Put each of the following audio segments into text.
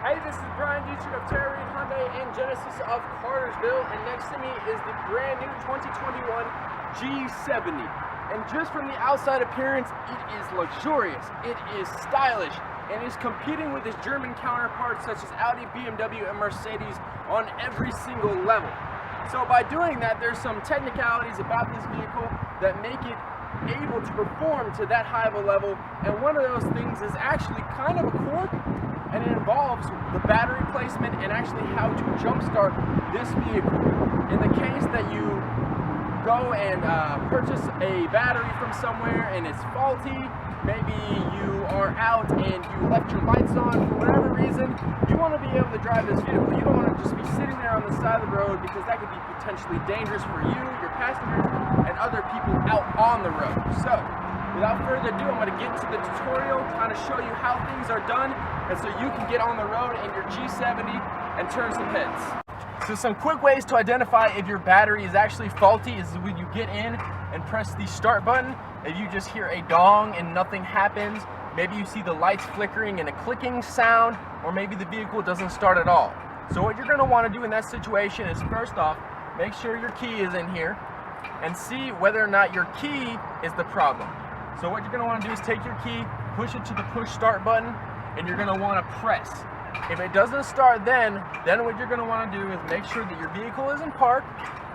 Hey, this is Brian Dietrich of Reid, Hyundai and Genesis of Cartersville, and next to me is the brand new 2021 G70. And just from the outside appearance, it is luxurious, it is stylish, and is competing with its German counterparts such as Audi, BMW, and Mercedes on every single level. So by doing that, there's some technicalities about this vehicle that make it able to perform to that high of a level, and one of those things is actually kind of a quirk, and it involves the battery placement and actually how to jumpstart this vehicle. In the case that you go and purchase a battery from somewhere and it's faulty, maybe you are out and you left your lights on for whatever reason, you want to be able to drive this vehicle. You don't want to just be sitting there on the side of the road, because that could be potentially dangerous for you, your passengers, and other people out on the road. So, without further ado, I'm going to get into the tutorial, kind of show you how things are done, and so you can get on the road in your G70 and turn some heads. So some quick ways to identify if your battery is actually faulty is when you get in and press the start button. If you just hear a dong and nothing happens, maybe you see the lights flickering and a clicking sound, or maybe the vehicle doesn't start at all. So what you're going to want to do in that situation is, first off, make sure your key is in here and see whether or not your key is the problem. So what you're going to want to do is take your key, push it to the push start button, and you're going to want to press. If it doesn't start then what you're going to want to do is make sure that your vehicle is in park.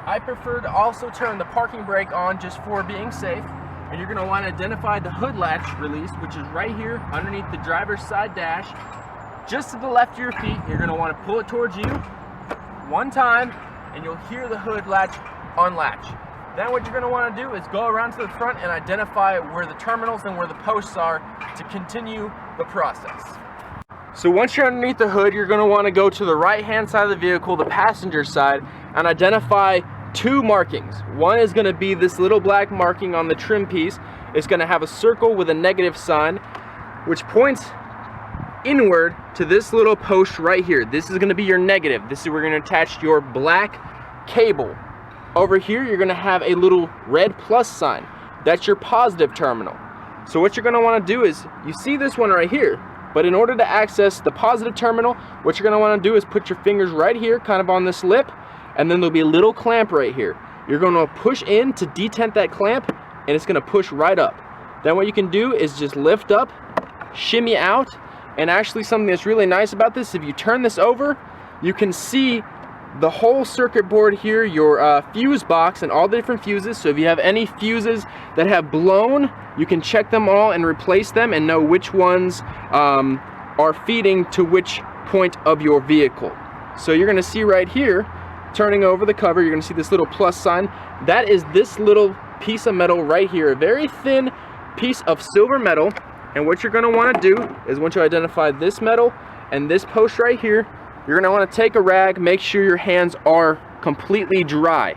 I prefer to also turn the parking brake on just for being safe. And you're going to want to identify the hood latch release, which is right here underneath the driver's side dash, just to the left of your feet. You're going to want to pull it towards you one time, and you'll hear the hood latch unlatch. Then what you're going to want to do is go around to the front and identify where the terminals and where the posts are to continue the process. So once you're underneath the hood, you're going to want to go to the right hand side of the vehicle, the passenger side, and identify two markings. One is going to be this little black marking on the trim piece. It's going to have a circle with a negative sign, which points inward to this little post right here. This is going to be your negative. This is where you're going to attach your black cable. Over here, you're going to have a little red plus sign. That's your positive terminal. So what you're going to want to do is, you see this one right here, but in order to access the positive terminal, what you're going to want to do is put your fingers right here, kind of on this lip, and then there'll be a little clamp right here. You're going to push in to detent that clamp, and it's going to push right up. Then what you can do is just lift up, shimmy out, and actually something that's really nice about this, if you turn this over, you can see the whole circuit board here, your fuse box and all the different fuses. So if you have any fuses that have blown, you can check them all and replace them and know which ones are feeding to which point of your vehicle. So you're going to see right here, turning over the cover, you're going to see this little plus sign. That is this little piece of metal right here, a very thin piece of silver metal. And what you're going to want to do is, once you identify this metal and this post right here, you're going to want to take a rag, make sure your hands are completely dry.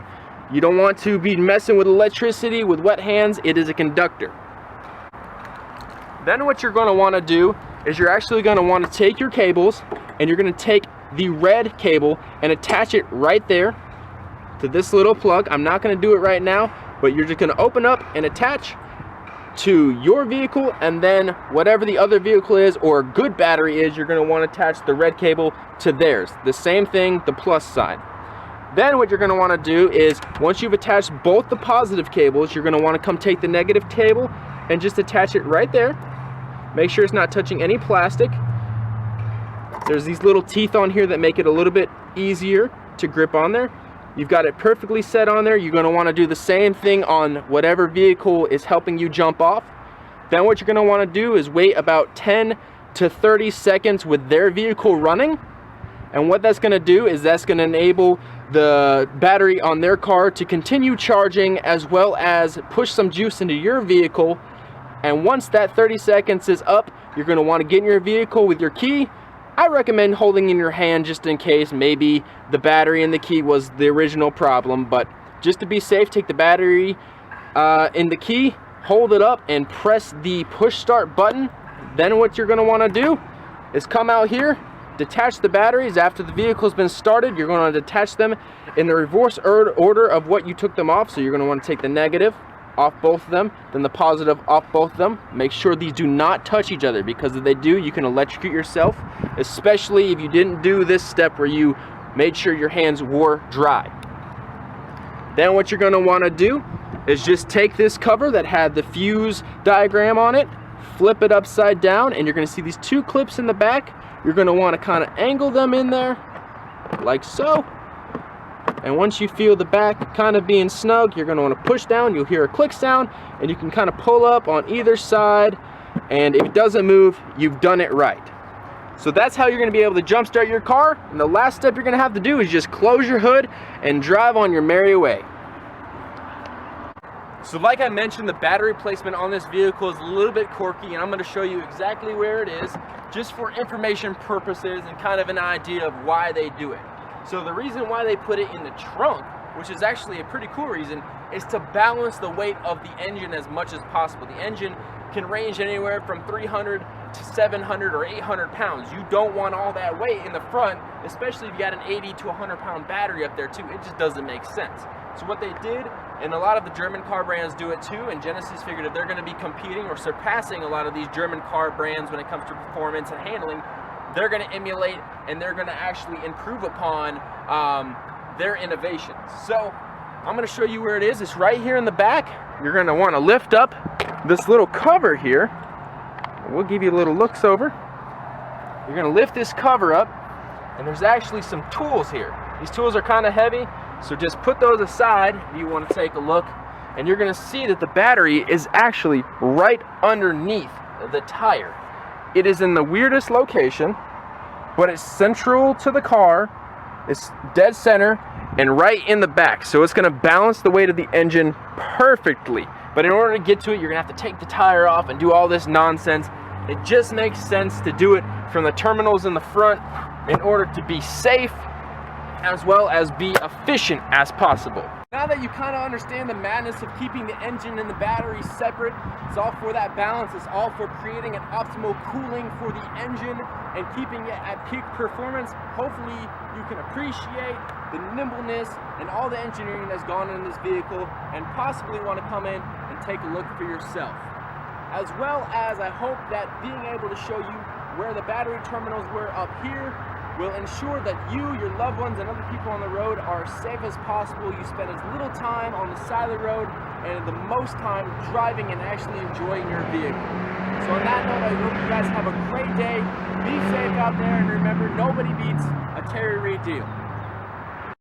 You don't want to be messing with electricity with wet hands. It is a conductor. Then what you're going to want to do is, you're actually going to want to take your cables, and you're going to take the red cable and attach it right there to this little plug. I'm not going to do it right now, but you're just going to open up and attach to your vehicle, and then whatever the other vehicle is or a good battery is, you're going to want to attach the red cable to theirs. The same thing, the plus side. Then what you're going to want to do is, once you've attached both the positive cables, you're going to want to come take the negative cable and just attach it right there. Make sure it's not touching any plastic. There's these little teeth on here that make it a little bit easier to grip on there. You've got it perfectly set on there. You're going to want to do the same thing on whatever vehicle is helping you jump off. Then what you're going to want to do is wait about 10 to 30 seconds with their vehicle running. And what that's going to do is, that's going to enable the battery on their car to continue charging, as well as push some juice into your vehicle. And once that 30 seconds is up, you're going to want to get in your vehicle with your key. I recommend holding in your hand just in case maybe the battery and the key was the original problem, but just to be safe, take the battery in the key, hold it up, and press the push start button. Then what you're going to want to do is come out here, detach the batteries. After the vehicle's been started, you're going to detach them in the reverse order of what you took them off. So you're going to want to take the negative off both of them, then the positive off both of them. Make sure these do not touch each other, because if they do, you can electrocute yourself, especially if you didn't do this step where you made sure your hands were dry. Then what you're going to want to do is just take this cover that had the fuse diagram on it, flip it upside down, and you're going to see these two clips in the back. You're going to want to kind of angle them in there like so. And once you feel the back kind of being snug, you're going to want to push down. You'll hear a click sound, and you can kind of pull up on either side, and if it doesn't move, you've done it right. So that's how you're going to be able to jump start your car. And the last step you're going to have to do is just close your hood and drive on your merry way. So like I mentioned, the battery placement on this vehicle is a little bit quirky, and I'm going to show you exactly where it is, just for information purposes and kind of an idea of why they do it. So the reason why they put it in the trunk, which is actually a pretty cool reason, is to balance the weight of the engine as much as possible. The engine can range anywhere from 300 to 700 or 800 pounds. You don't want all that weight in the front, especially if you got an 80 to 100 pound battery up there too. It just doesn't make sense. So what they did, and a lot of the German car brands do it too, and Genesis figured if they're going to be competing or surpassing a lot of these German car brands when it comes to performance and handling, they're going to emulate and they're going to actually improve upon their innovations. So I'm going to show you where it is. It's right here in the back. You're going to want to lift up this little cover here. We'll give you a little looks over. You're going to lift this cover up, and there's actually some tools here. These tools are kind of heavy, so just put those aside if you want to take a look, and you're going to see that the battery is actually right underneath the tire. It is in the weirdest location, but it's central to the car. It's dead center and right in the back, so it's going to balance the weight of the engine perfectly. But in order to get to it, you're going to have to take the tire off and do all this nonsense. It just makes sense to do it from the terminals in the front in order to be safe as well as be efficient as possible. Now that you kind of understand the madness of keeping the engine and the battery separate, it's all for that balance. It's all for creating an optimal cooling for the engine and keeping it at peak performance. Hopefully you can appreciate the nimbleness and all the engineering that's gone in this vehicle, and possibly want to come in and take a look for yourself. As well as I hope that being able to show you where the battery terminals were up here will ensure that you, your loved ones, and other people on the road are as safe as possible. You spend as little time on the side of the road and the most time driving and actually enjoying your vehicle. So on that note, I hope you guys have a great day. Be safe out there, and remember, nobody beats a Terry Reid deal.